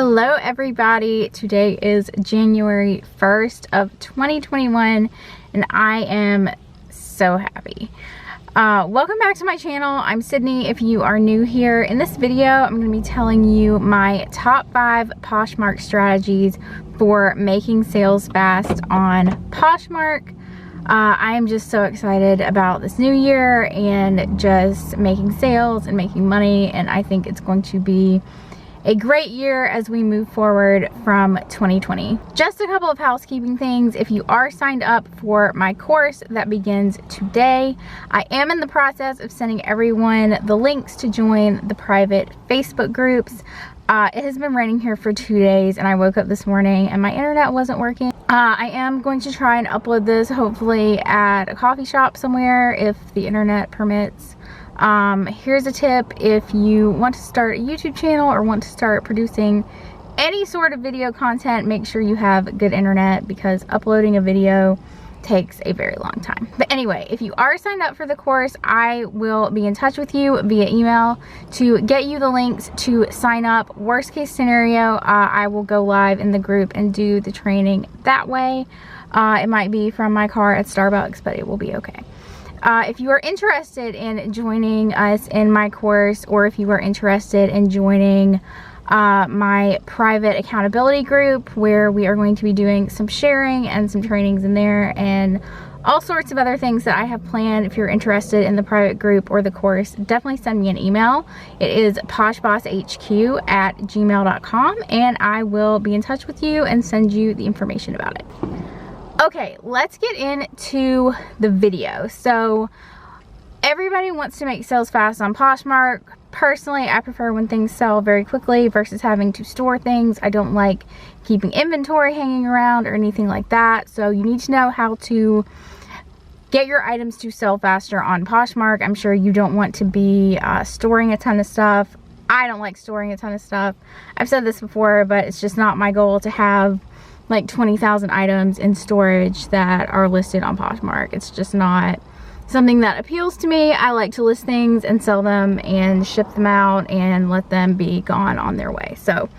Hello everybody, today is January 1st of 2021 and I am so happy. Welcome back to my channel. I'm Sydney. If you are new here, in this video I'm going to be telling you my top 5 Poshmark strategies for making sales fast on Poshmark. I am just so excited about this new year and just making sales and making money, and I think it's going to be a great year as we move forward from 2020. Just a couple of housekeeping things. If you are signed up for my course that begins today, I am in the process of sending everyone the links to join the private Facebook groups. It has been raining here for 2 days and I woke up this morning and my internet wasn't working. I am going to try and upload this hopefully at a coffee shop somewhere if the internet permits. Here's a tip: if you want to start a YouTube channel or want to start producing any sort of video content, make sure you have good internet because uploading a video takes a very long time. But anyway, if you are signed up for the course, I will be in touch with you via email to get you the links to sign up. Worst case scenario, I will go live in the group and do the training that way. It might be from my car at Starbucks, but it will be okay. If you are interested in joining us in my course, or if you are interested in joining my private accountability group where we are going to be doing some sharing and some trainings in there and all sorts of other things that I have planned, if you're interested in the private group or the course, definitely send me an email. It is poshbosshq@gmail.com and I will be in touch with you and send you the information about it. Okay, let's get into the video. So everybody wants to make sales fast on Poshmark. Personally, I prefer when things sell very quickly versus having to store things. I don't like keeping inventory hanging around or anything like that. So you need to know how to get your items to sell faster on Poshmark. I'm sure you don't want to be storing a ton of stuff. I don't like storing a ton of stuff. I've said this before, but it's just not my goal to have like 20,000 items in storage that are listed on Poshmark. It's just not something that appeals to me. I like to list things and sell them and ship them out and let them be gone on their way. So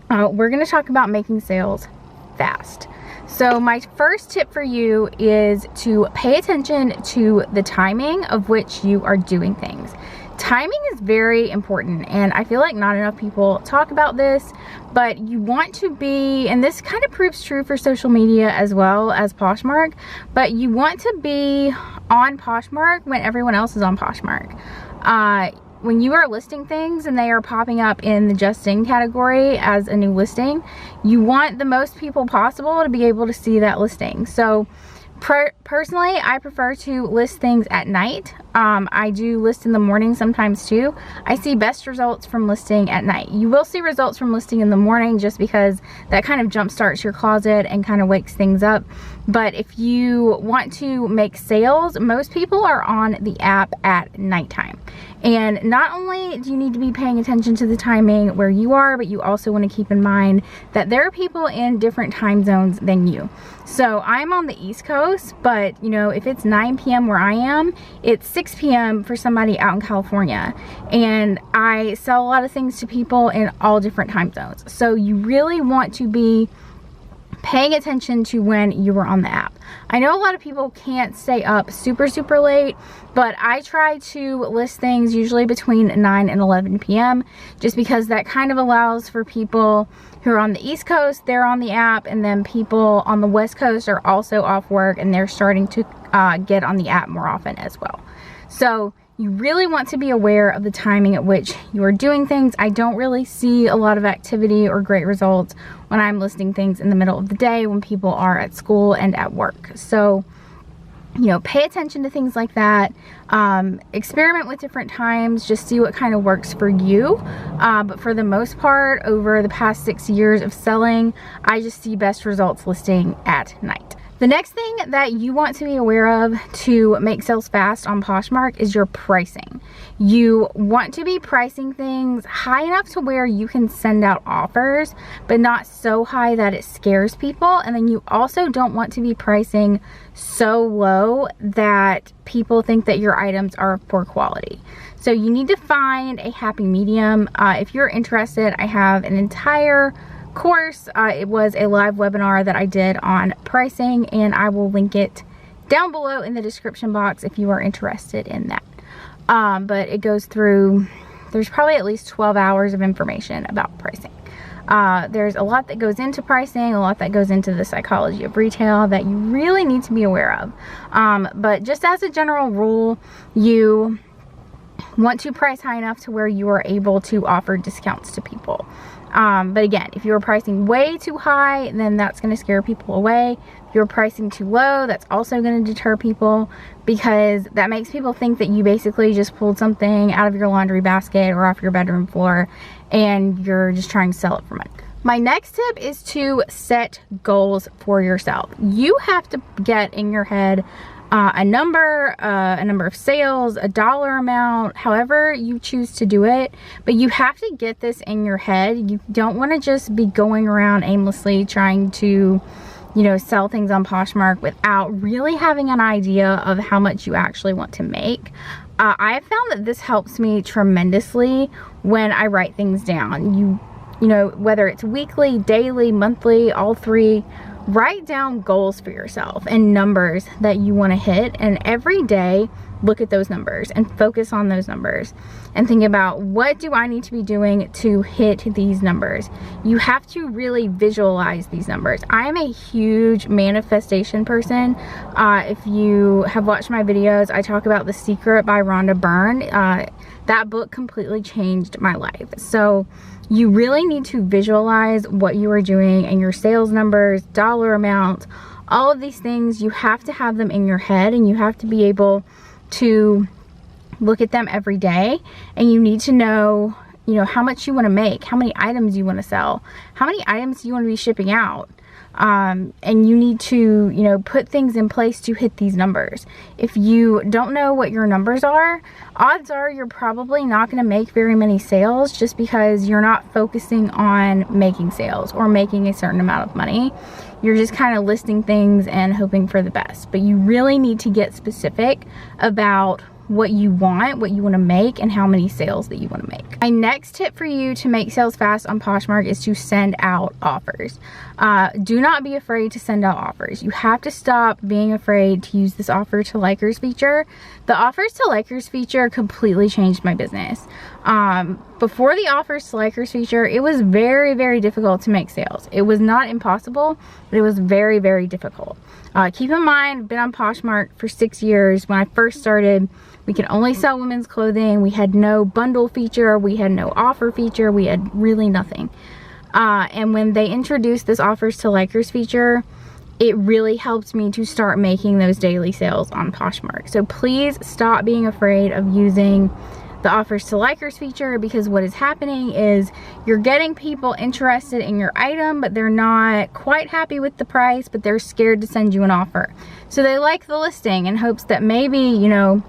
we're gonna talk about making sales fast. So my first tip for you is to pay attention to the timing of which you are doing things. Timing is very important, and I feel like not enough people talk about this, but you want to be, and this kind of proves true for social media as well as Poshmark, but you want to be on Poshmark when everyone else is on Poshmark. When you are listing things and they are popping up in the just in category as a new listing, you want the most people possible to be able to see that listing. So personally, I prefer to list things at night. I do list in the morning sometimes too. I see best results from listing at night. You will see results from listing in the morning just because that kind of jump starts your closet and kind of wakes things up. But if you want to make sales, most people are on the app at nighttime. And not only do you need to be paying attention to the timing where you are, but you also want to keep in mind that there are people in different time zones than you. So I'm on the East Coast, but you know, if it's 9 p.m. where I am, it's 6 p.m. for somebody out in California. And I sell a lot of things to people in all different time zones. So you really want to be paying attention to when you are on the app. I know a lot of people can't stay up super late, but I try to list things usually between 9 and 11 p.m. just because that kind of allows for people who are on the East Coast, they're on the app, and then people on the West Coast are also off work and they're starting to get on the app more often as well. So you really want to be aware of the timing at which you are doing things. I don't really see a lot of activity or great results when I'm listing things in the middle of the day when people are at school and at work. So, you know, pay attention to things like that. Experiment with different times, just see what kind of works for you. But for the most part, over the past 6 years of selling, I just see best results listing at night. The next thing that you want to be aware of to make sales fast on Poshmark is your pricing. You want to be pricing things high enough to where you can send out offers, but not so high that it scares people. And then you also don't want to be pricing so low that people think that your items are of poor quality. So you need to find a happy medium. If you're interested, I have an entire course. It was a live webinar that I did on pricing, and I will link it down below in the description box if you are interested in that. But it goes through, there's probably at least 12 hours of information about pricing. There's a lot that goes into pricing, a lot that goes into the psychology of retail that you really need to be aware of. But just as a general rule, you want to price high enough to where you are able to offer discounts to people. But again, if you're pricing way too high, then that's going to scare people away. If you're pricing too low, that's also going to deter people, because that makes people think that you basically just pulled something out of your laundry basket or off your bedroom floor and you're just trying to sell it for money. My next tip is to set goals for yourself. You have to get in your head a number of sales, a dollar amount, however you choose to do it. But you have to get this in your head. You don't want to just be going around aimlessly trying to, you know, sell things on Poshmark without really having an idea of how much you actually want to make. I have found that this helps me tremendously when I write things down. You know, whether it's weekly, daily, monthly, all three, write down goals for yourself and numbers that you want to hit, and every day look at those numbers and focus on those numbers and think about, what do I need to be doing to hit these numbers? You have to really visualize these numbers. I am a huge manifestation person. If you have watched my videos, I talk about The Secret by Rhonda Byrne. That book completely changed my life. So you really need to visualize what you are doing and your sales numbers, dollar amounts, all of these things. You have to have them in your head, and you have to be able to look at them every day, and you need to know, you know, how much you want to make, how many items you want to sell, how many items you want to be shipping out. And you need to, you know, put things in place to hit these numbers. If you don't know what your numbers are, odds are you're probably not going to make very many sales, just because you're not focusing on making sales or making a certain amount of money. You're just kind of listing things and hoping for the best. But you really need to get specific about what you want to make, and how many sales that you want to make. My next tip for you to make sales fast on Poshmark is to send out offers. Do not be afraid to send out offers. You have to stop being afraid to use this offer to likers feature. The offers to likers feature completely changed my business. Before the offers to likers feature, it was very, very difficult to make sales. It was not impossible, but it was very, very difficult. Keep in mind, I've been on Poshmark for 6 years. When I first started, we could only sell women's clothing. We had no bundle feature. We had no offer feature. We had really nothing. And when they introduced this offers to likers feature, it really helped me to start making those daily sales on Poshmark. So please stop being afraid of using the offers to likers feature, because what is happening is you're getting people interested in your item, but they're not quite happy with the price, but they're scared to send you an offer. So they like the listing in hopes that maybe, you know,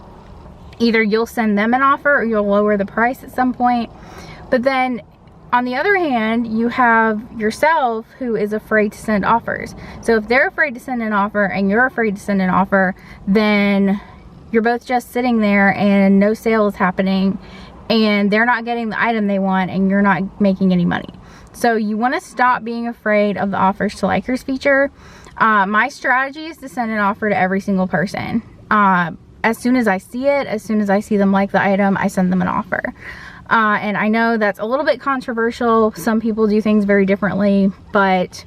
either you'll send them an offer or you'll lower the price at some point. But then on the other hand, you have yourself who is afraid to send offers. So if they're afraid to send an offer and you're afraid to send an offer, then you're both just sitting there and no sale is happening, and they're not getting the item they want and you're not making any money. So you want to stop being afraid of the offers to likers feature. My strategy is to send an offer to every single person. As soon as I see it, as soon as I see them like the item, I send them an offer. And I know that's a little bit controversial. Some people do things very differently, but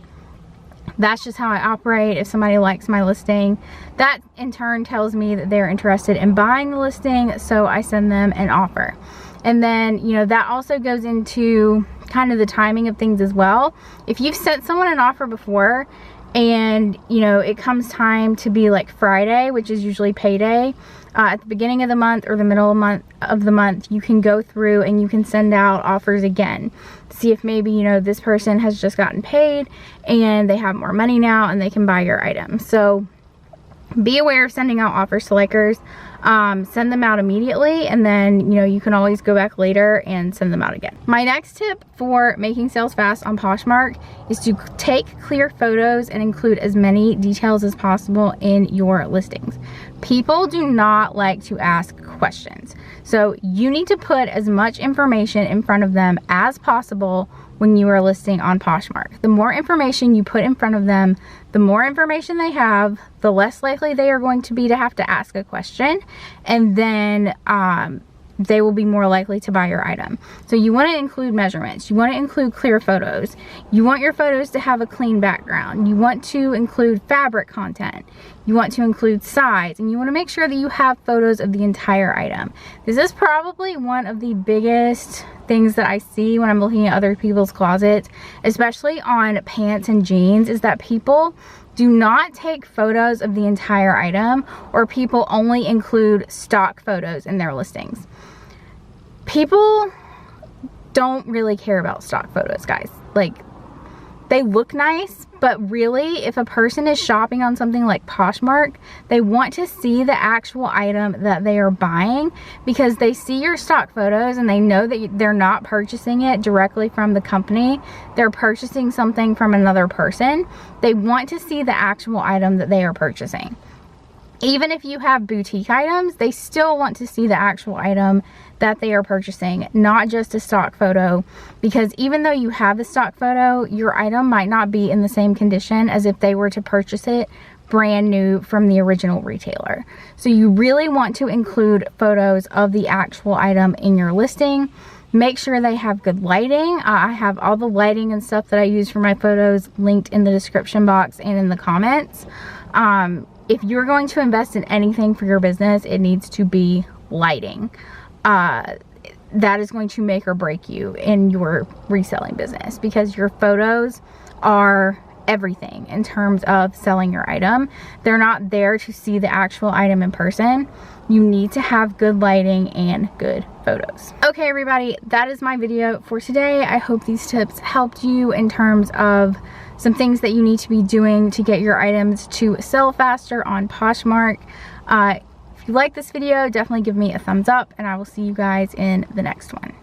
that's just how I operate. If somebody likes my listing, that in turn tells me that they're interested in buying the listing, so I send them an offer. And then, you know, that also goes into kind of the timing of things as well. If you've sent someone an offer before and, you know, it comes time to be like Friday, which is usually payday, at the beginning of the month or the middle of the month, you can go through and you can send out offers again. See if maybe, you know, this person has just gotten paid and they have more money now and they can buy your item. So be aware of sending out offers to likers. Send them out immediately, and then, you know, you can always go back later and send them out again. My next tip for making sales fast on Poshmark is to take clear photos and include as many details as possible in your listings. People do not like to ask questions, so you need to put as much information in front of them as possible when you are listing on Poshmark. The more information you put in front of them, the more information they have, the less likely they are going to be to have to ask a question, and then they will be more likely to buy your item. So you want to include measurements, you want to include clear photos, you want your photos to have a clean background, you want to include fabric content, you want to include size, and you want to make sure that you have photos of the entire item. This is probably one of the biggest things that I see when I'm looking at other people's closets, especially on pants and jeans, is that people do not take photos of the entire item, or people only include stock photos in their listings. People don't really care about stock photos, guys. Like, they look nice, but really, if a person is shopping on something like Poshmark, they want to see the actual item that they are buying, because they see your stock photos and they know that they're not purchasing it directly from the company. They're purchasing something from another person. They want to see the actual item that they are purchasing. Even if you have boutique items, they still want to see the actual item that they are purchasing, not just a stock photo, because even though you have the stock photo, your item might not be in the same condition as if they were to purchase it brand new from the original retailer. So you really want to include photos of the actual item in your listing. Make sure they have good lighting. I have all the lighting and stuff that I use for my photos linked in the description box and in the comments. If you're going to invest in anything for your business, it needs to be lighting. That is going to make or break you in your reselling business, because your photos are everything in terms of selling your item. They're not there to see the actual item in person. You need to have good lighting and good photos. Okay, everybody, that is my video for today. I hope these tips helped you in terms of some things that you need to be doing to get your items to sell faster on Poshmark. If you like this video, definitely give me a thumbs up, and I will see you guys in the next one.